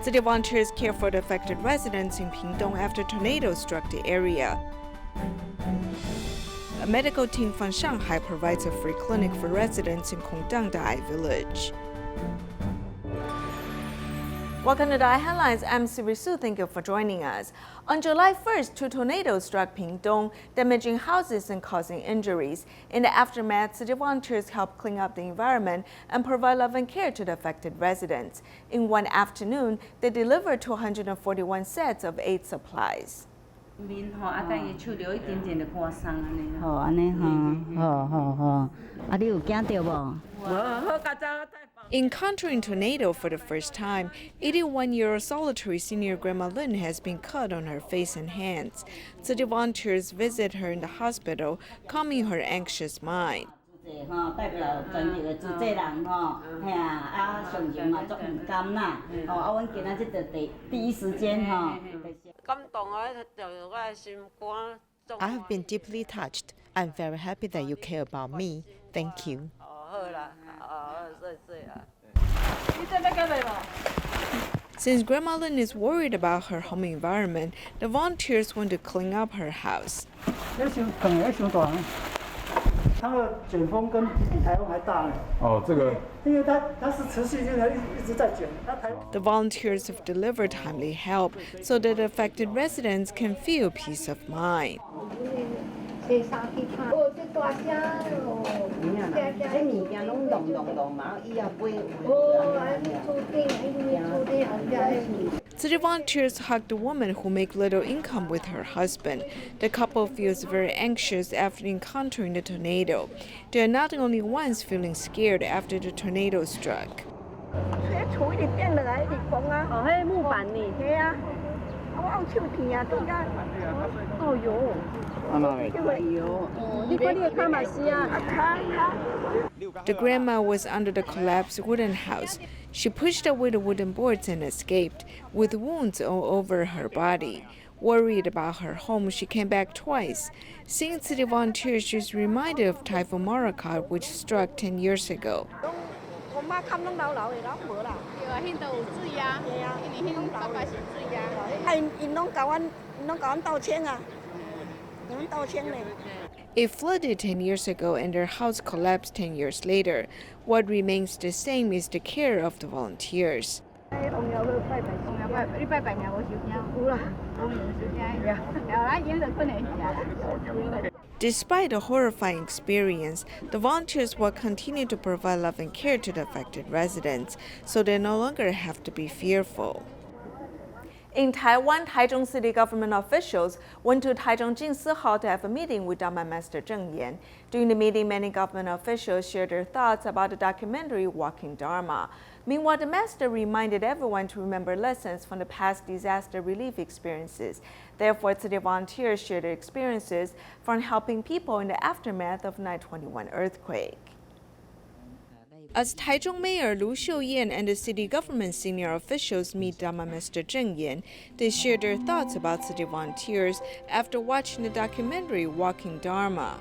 City volunteers care for the affected residents in Pingtung after tornado struck the area. A medical team from Shanghai provides a free clinic for residents in Kongdang Da Ai Village. Welcome to DaAi Headlines. I'm Siri Su. Thank you for joining us. On July 1st, 2 tornadoes struck Pingtung, damaging houses and causing injuries. In the aftermath, city volunteers helped clean up the environment and provide love and care to the affected residents. In one afternoon, they delivered 241 sets of aid supplies. Encountering tornado for the first time, 81-year-old solitary senior Grandma Lin has been cut on her face and hands. City volunteers visit her in the hospital, calming her anxious mind. I have been deeply touched. I'm very happy that you care about me. Thank you. Since Grandma Lin is worried about her home environment, the volunteers want to clean up her house. The volunteers have delivered timely help so that affected residents can feel peace of mind. City volunteers hugged the woman who makes little income with her husband. The couple feels very anxious after encountering the tornado. They are not the only ones feeling scared after the tornado struck. The grandma was under the collapsed wooden house. She pushed away the wooden boards and escaped, with wounds all over her body. Worried about her home, she came back twice. Seeing city volunteers, she's reminded of Typhoon Morakot, which struck 10 years ago. It flooded 10 years ago and their house collapsed 10 years later. What remains the same is the care of the volunteers. Despite the horrifying experience, the volunteers will continue to provide love and care to the affected residents, so they no longer have to be fearful. In Taiwan, Taichung City Government officials went to Taichung Jing Si Hall to have a meeting with Dharma Master Cheng Yen. During the meeting, many government officials shared their thoughts about the documentary Walking Dharma. Meanwhile, the master reminded everyone to remember lessons from the past disaster relief experiences. Therefore, city volunteers shared their experiences from helping people in the aftermath of 9/21 earthquake. As Taichung Mayor Lu Xiuyan and the city government senior officials meet Dharma Master Cheng Yen, they share their thoughts about city volunteers after watching the documentary Walking Dharma.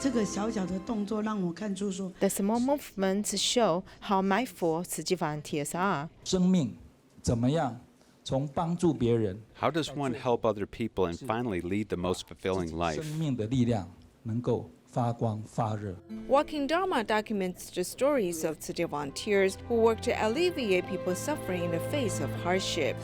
The small movements show how mindful city volunteers are. How does one help other people and finally lead the most fulfilling life? Walking Dharma documents the stories of city volunteers who work to alleviate people's suffering in the face of hardship.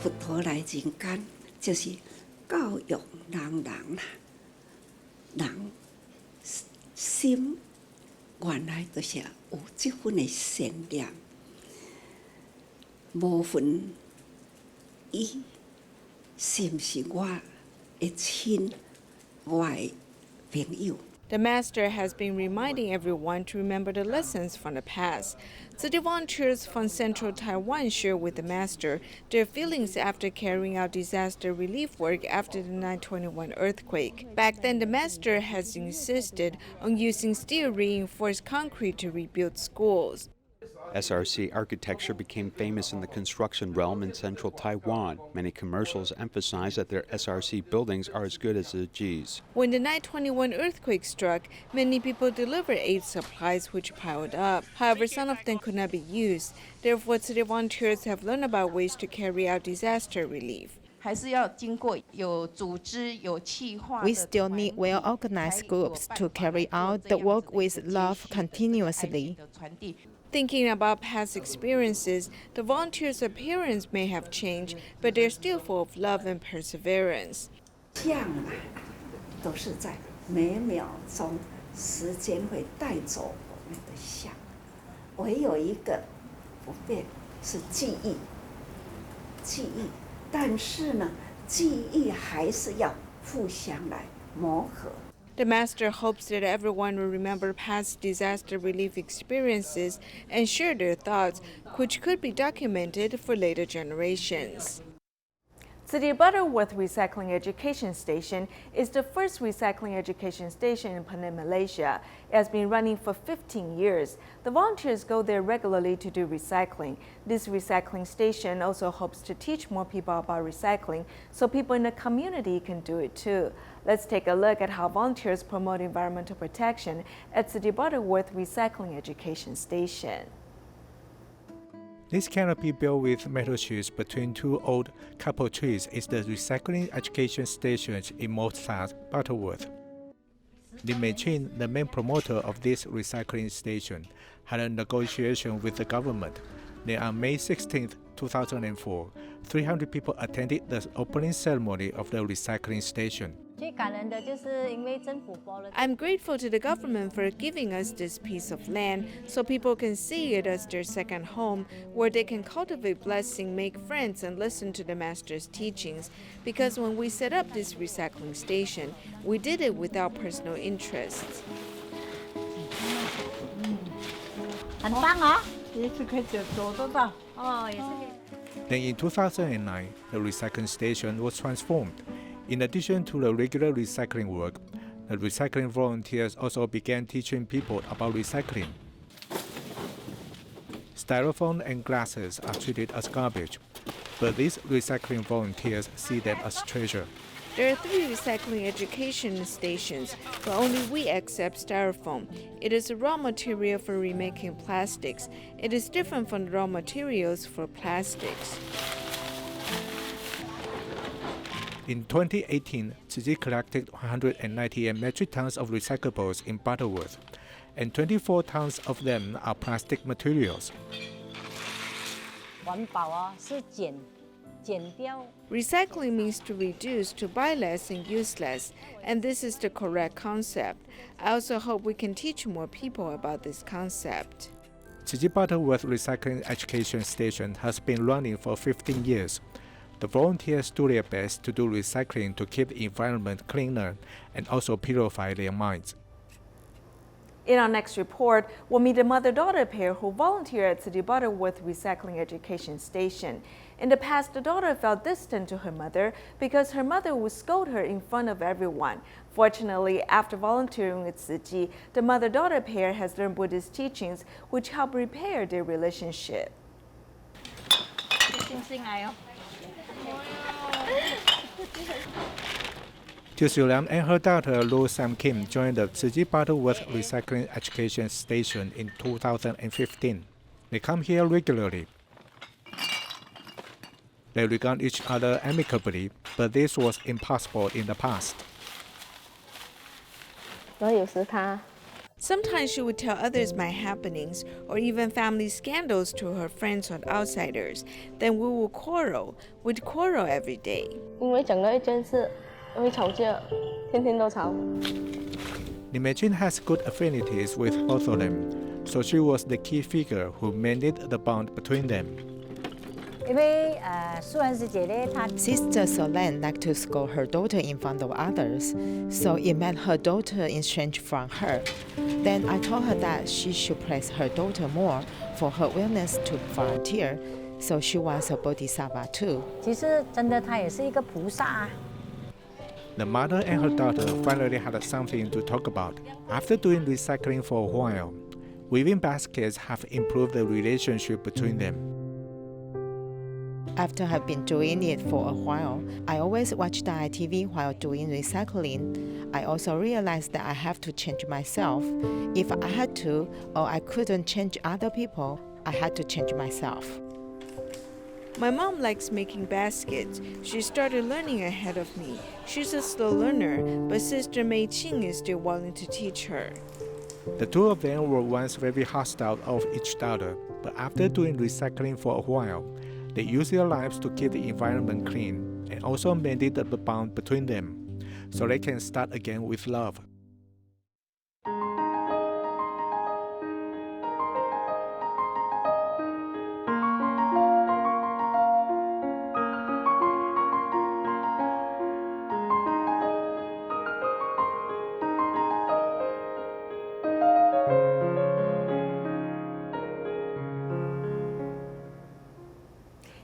The master has been reminding everyone to remember the lessons from the past. City volunteers from central Taiwan share with the master their feelings after carrying out disaster relief work after the 9/21 earthquake. Back then, the master has insisted on using steel reinforced concrete to rebuild schools. SRC architecture became famous in the construction realm in central Taiwan. Many commercials emphasize that their SRC buildings are as good as Tzu Chi's. When the 9/21 earthquake struck, many people delivered aid supplies which piled up. However, some of them could not be used. Therefore, city volunteers have learned about ways to carry out disaster relief. We still need well-organized groups to carry out the work with love continuously. Thinking about past experiences, the volunteers' appearance may have changed, but they're still full of love and perseverance. 都是在每秒钟时间会带走我们的像，唯有一个不变是记忆，记忆。但是呢，记忆还是要互相来磨合。 The master hopes that everyone will remember past disaster relief experiences and share their thoughts, which could be documented for later generations. City Butterworth Recycling Education Station is the first recycling education station in Penang, Malaysia. It has been running for 15 years. The volunteers go there regularly to do recycling. This recycling station also hopes to teach more people about recycling so people in the community can do it too. Let's take a look at how volunteers promote environmental protection at City Butterworth Recycling Education Station. This canopy built with metal sheets between two old couple trees is the recycling education station in South Butterworth. Li Mei-chin, the main promoter of this recycling station, had a negotiation with the government. Then on May 16, 2004, 300 people attended the opening ceremony of the recycling station. I'm grateful to the government for giving us this piece of land so people can see it as their second home, where they can cultivate blessing, make friends, and listen to the master's teachings. Because when we set up this recycling station, we did it without personal interests. Then in 2009, the recycling station was transformed. In addition to the regular recycling work, the recycling volunteers also began teaching people about recycling. Styrofoam and glasses are treated as garbage, but these recycling volunteers see them as treasure. There are 3 recycling education stations, but only we accept styrofoam. It is a raw material for remaking plastics. It is different from the raw materials for plastics. In 2018, Tzu Chi collected 198 metric tons of recyclables in Butterworth, and 24 tons of them are plastic materials. Recycling means to reduce, to buy less and use less, and this is the correct concept. I also hope we can teach more people about this concept. Tzu Chi Butterworth Recycling Education Station has been running for 15 years. The volunteers do their best to do recycling to keep the environment cleaner and also purify their minds. In our next report, we'll meet a mother-daughter pair who volunteer at City Butterworth Recycling Education Station. In the past, the daughter felt distant to her mother because her mother would scold her in front of everyone. Fortunately, after volunteering with Tzu Chi, the mother-daughter pair has learned Buddhist teachings which help repair their relationship. Tzu Xiuliang and her daughter Lu Sam Kim joined the Tzu Chi Butterworth Recycling Education Station in 2015. They come here regularly. They regard each other amicably, but this was impossible in the past. Sometimes she would tell others my happenings or even family scandals to her friends or outsiders. Then we would quarrel. We'd quarrel every day. Li Mei-chin has good affinities with both of them, so she was the key figure who mended the bond between them. Sister Solange liked to scold her daughter in front of others, so it made her daughter estranged from her. Then I told her that she should praise her daughter more for her willingness to volunteer, so she was a bodhisattva too. The mother and her daughter finally had something to talk about. After doing recycling for a while, Weaving baskets have improved the relationship between them. After I've been doing it for a while, I always watch DaAi TV while doing recycling. I also realized that I have to change myself. If I had to, or I couldn't change other people, I had to change myself. My mom likes making baskets. She started learning ahead of me. She's a slow learner, but Sister Mei Qing is still willing to teach her. The two of them were once very hostile of each other, but after doing recycling for a while, they used their lives to keep the environment clean and also mended the bond between them, so they can start again with love.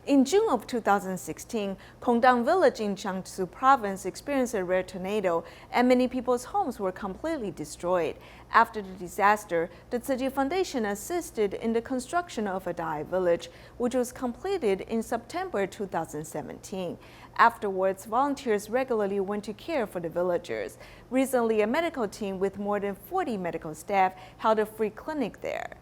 In June of 2016, Kongdang Village in Jiangsu Province experienced a rare tornado, and many people's homes were completely destroyed. After the disaster, the Tzu Chi Foundation assisted in the construction of a DaAi Village, which was completed in September 2017. Afterwards, volunteers regularly went to care for the villagers. Recently, a medical team with more than 40 medical staff held a free clinic there.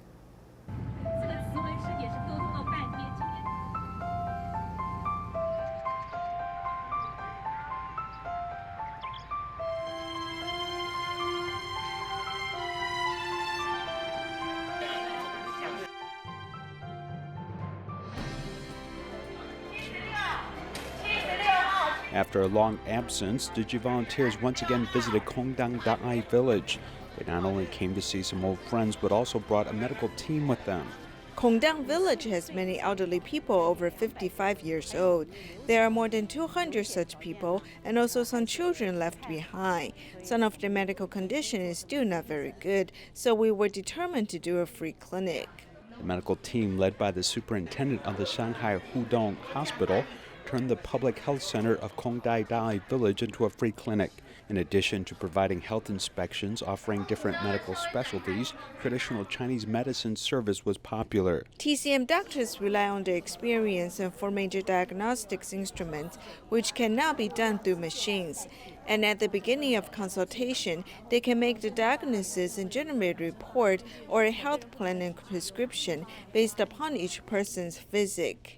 After a long absence, Tzu Chi volunteers once again visited Kongdang Da Ai Village. They not only came to see some old friends, but also brought a medical team with them. Kongdang Village has many elderly people over 55 years old. There are more than 200 such people and also some children left behind. Some of their medical condition is still not very good, so we were determined to do a free clinic. The medical team, led by the superintendent of the Shanghai Hudong Hospital, turned the public health center of Kongdang Da Ai Village into a free clinic. In addition to providing health inspections, offering different medical specialties, traditional Chinese medicine service was popular. TCM doctors rely on their experience for major diagnostics instruments, which can now be done through machines. And at the beginning of consultation, they can make the diagnosis and generate a report or a health plan and prescription based upon each person's physique.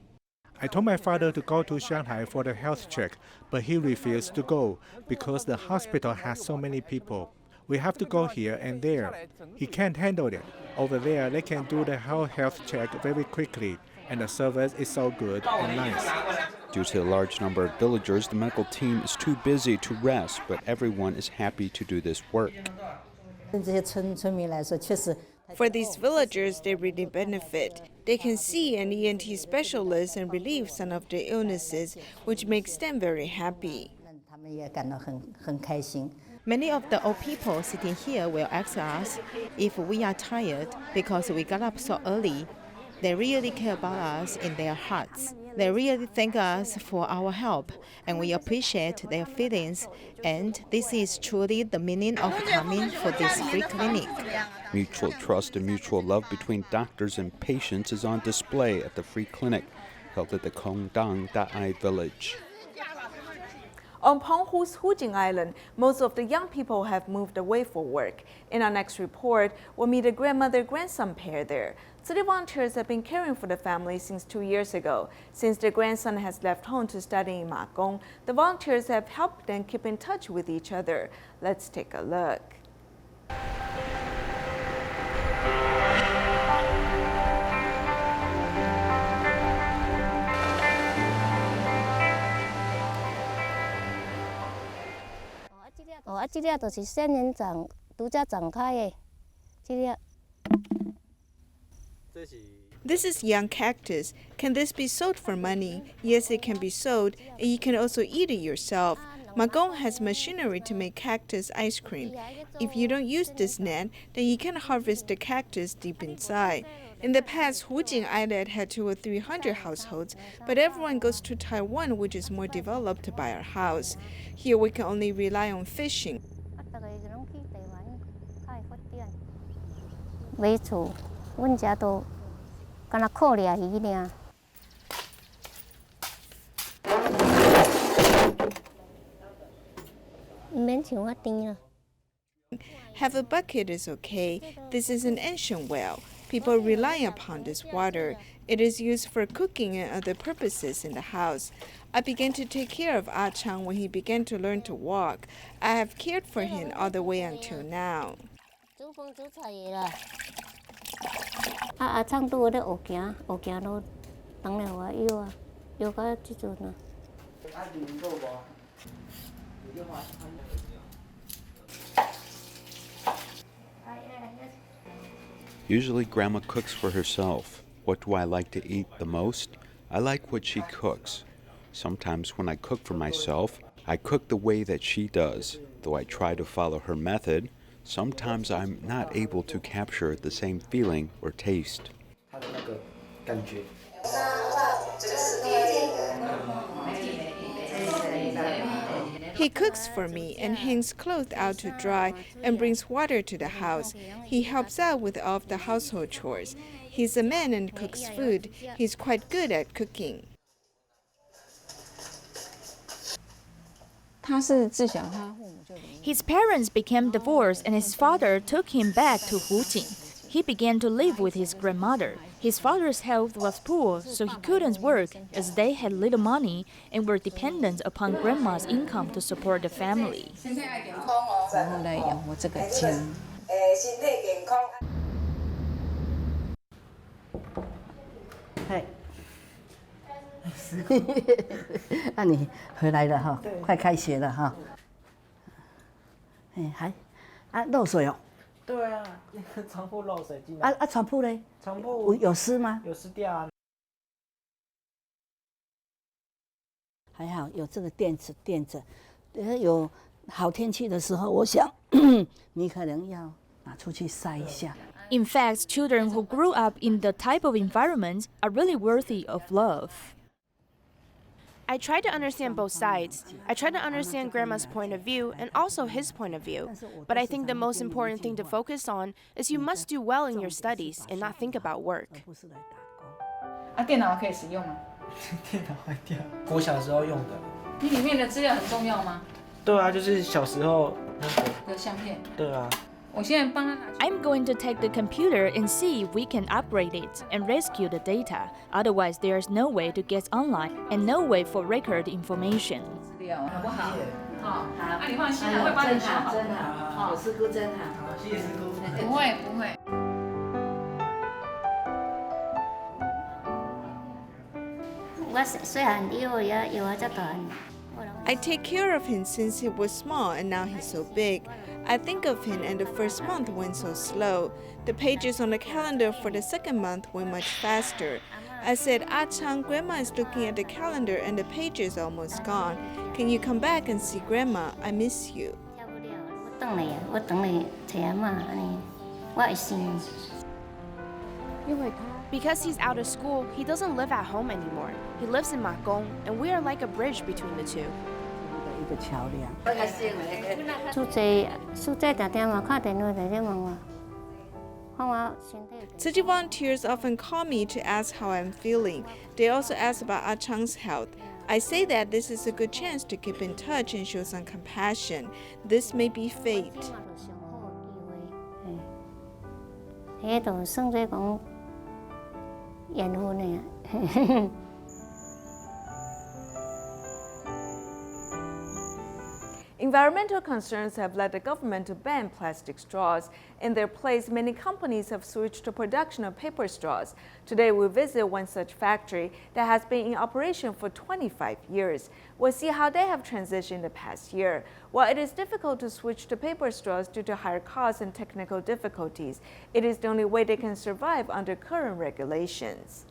I told my father to go to Shanghai for the health check, but he refused to go because the hospital has so many people. We have to go here and there. He can't handle it. Over there, they can do the whole health check very quickly, and the service is so good and nice. Due to the large number of villagers, the medical team is too busy to rest, but everyone is happy to do this work. For these villagers, they really benefit. They can see an ENT specialist and relieve some of their illnesses, which makes them very happy. Many of the old people sitting here will ask us if we are tired because we got up so early. They really care about us in their hearts. They really thank us for our help, and we appreciate their feelings. And this is truly the meaning of coming for this free clinic. Mutual trust and mutual love between doctors and patients is on display at the free clinic held at the Kongdang Da Ai Village. On Penghu's Hujing Island, most of the young people have moved away for work. In our next report, we'll meet a grandmother-grandson pair there. City volunteers have been caring for the family since 2 years ago. Since their grandson has left home to study in Ma Gong, the volunteers have helped them keep in touch with each other. Let's take a look. This is young cactus. Can this be sold for money? Yes, it can be sold, and you can also eat it yourself. Ma Gong has machinery to make cactus ice cream. If you don't use this net, then you can harvest the cactus deep inside. In the past, Hujing Island had 200 or 300 households, but everyone goes to Taiwan, which is more developed to buy our house. Here we can only rely on fishing. 买厝，阮遮都敢若靠掠伊尔。毋免像我甜啦。 Have a bucket is okay. This is an ancient well. People rely upon this water. It is used for cooking and other purposes in the house. I began to take care of Ah Chang when he began to learn to walk. I have cared for him all the way until now. 煮饭煮菜的啦。阿昌拄咧学行，学行都当然我摇啊，摇到即阵啊。 Usually, Grandma cooks for herself. What do I like to eat the most? I like what she cooks. Sometimes when I cook for myself, I cook the way that she does. Though I try to follow her method, sometimes I'm not able to capture the same feeling or taste. He cooks for me and hangs clothes out to dry and brings water to the house. He helps out with all of the household chores. He's a man and cooks food. He's quite good at cooking. His parents became divorced and his father took him back to Hujing. He began to live with his grandmother. His father's health was poor, so he couldn't work as they had little money and were dependent upon grandma's income to support the family. In fact, children who grew up in the type of environment are really worthy of love. I try to understand both sides. I try to understand Grandma's point of view and also his point of view. But I think the most important thing to focus on is you must do well in your studies and not think about work. 电脑可以使用吗？电脑坏掉，我小时候用的。你里面的资料很重要吗？对啊，就是小时候那个。的相片。对啊。 I'm going to take the computer and see if we can upgrade it and rescue the data. Otherwise, there's no way to get online and no way for record information. 好不好？好，那你放心，我会帮你修好。真好，有师姑真好。谢谢师姑。不会不会。我虽然摇啊遮大。 I take care of him since he was small and now he's so big. I think of him and the first month went so slow. The pages on the calendar for the second month went much faster. I said, Ah Chang, Grandma is looking at the calendar and the page is almost gone. Can you come back and see Grandma? I miss you. Because he's out of school, he doesn't live at home anymore. He lives in Ma Gong, and we are like a bridge between the two. Tzu Chi volunteers often call me to ask how I'm feeling. They also ask about Ah Chang's health. I say that this is a good chance to keep in touch and show some compassion. This may be fate. Environmental concerns have led the government to ban plastic straws. In their place, many companies have switched to production of paper straws. Today, we visit one such factory that has been in operation for 25 years. We'll see how they have transitioned the past year. While it is difficult to switch to paper straws due to higher costs and technical difficulties, it is the only way they can survive under current regulations.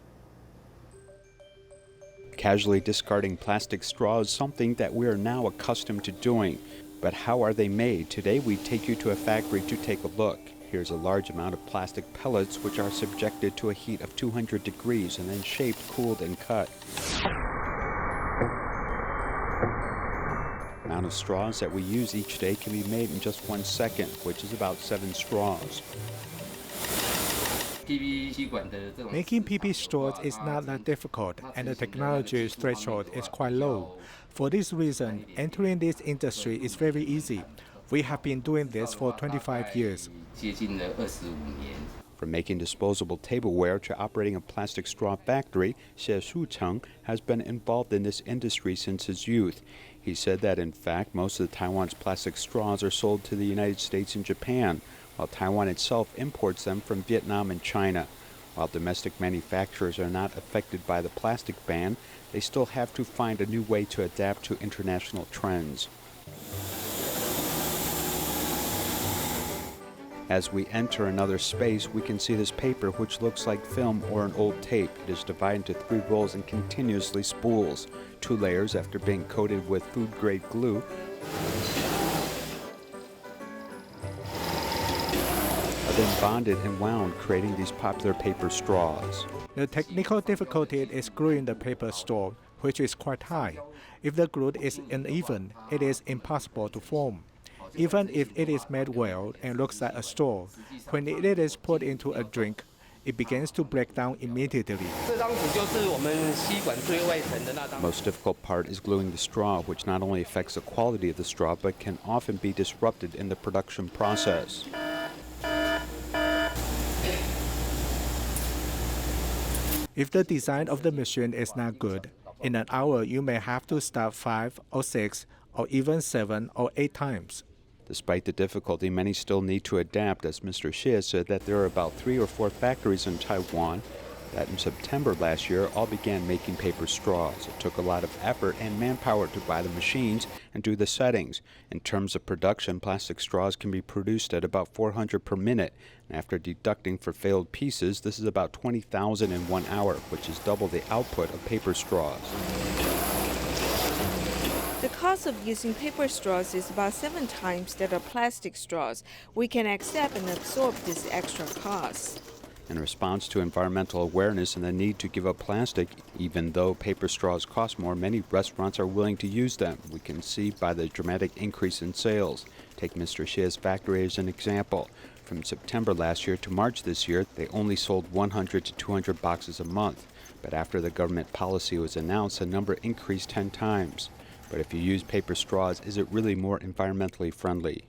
Casually discarding plastic straws is something that we are now accustomed to doing. But how are they made? Today we take you to a factory to take a look. Here's a large amount of plastic pellets which are subjected to a heat of 200 degrees and then shaped, cooled, and cut. The amount of straws that we use each day can be made in just 1 second, which is about 7 straws. Making PP straws is not that difficult, and the technology threshold is quite low. For this reason, entering this industry is very easy. We have been doing this for 25 years. From making disposable tableware to operating a plastic straw factory, Xie Shucheng has been involved in this industry since his youth. He said that, in fact, most of Taiwan's plastic straws are sold to the United States and Japan, while Taiwan itself imports them from Vietnam and China. While domestic manufacturers are not affected by the plastic ban, they still have to find a new way to adapt to international trends. As we enter another space, we can see this paper, which looks like film or an old tape. It is divided into 3 rolls and continuously spools. 2 layers after being coated with food-grade glue are then bonded and wound, creating these popular paper straws. The technical difficulty is gluing the paper straw, which is quite high. If the glue is uneven, it is impossible to form. Even if it is made well and looks like a straw, when it is put into a drink, it begins to break down immediately. The most difficult part is gluing the straw, which not only affects the quality of the straw, but can often be disrupted in the production process. If the design of the machine is not good, in an hour you may have to start 5 or 6 or even 7 or 8 times. Despite the difficulty, many still need to adapt, as Mr. Xie said that there are about 3 or 4 factories in Taiwan that in September last year all began making paper straws. It took a lot of effort and manpower to buy the machines and do the settings. In terms of production, plastic straws can be produced at about 400 per minute. And after deducting for failed pieces, this is about 20,000 in 1 hour, which is double the output of paper straws. The cost of using paper straws is about 7 times that of plastic straws. We can accept and absorb this extra cost. In response to environmental awareness and the need to give up plastic, even though paper straws cost more, many restaurants are willing to use them. We can see by the dramatic increase in sales. Take Mr. Xie's factory as an example. From September last year to March this year, they only sold 100 to 200 boxes a month. But after the government policy was announced, the number increased 10 times. But if you use paper straws, is it really more environmentally friendly?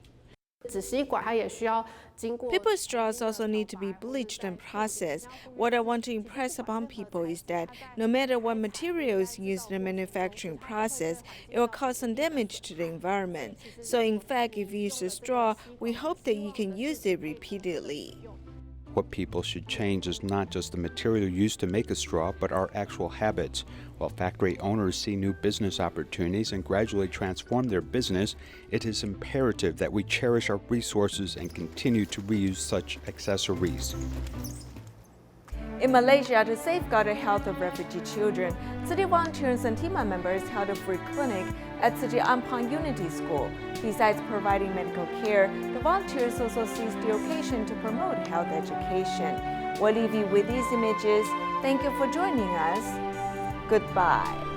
Paper straws also need to be bleached and processed. What I want to impress upon people is that no matter what material is used in the manufacturing process, it will cause some damage to the environment. So in fact, if you use a straw, we hope that you can use it repeatedly. What people should change is not just the material used to make a straw, but our actual habits. While factory owners see new business opportunities and gradually transform their business, it is imperative that we cherish our resources and continue to reuse such accessories. In Malaysia, to safeguard the health of refugee children, city volunteers and team members held a free clinic at Tzu Chi Ampang Unity School. Besides providing medical care, the volunteers also seized the occasion to promote health education. We'll leave you with these images. Thank you for joining us. Goodbye.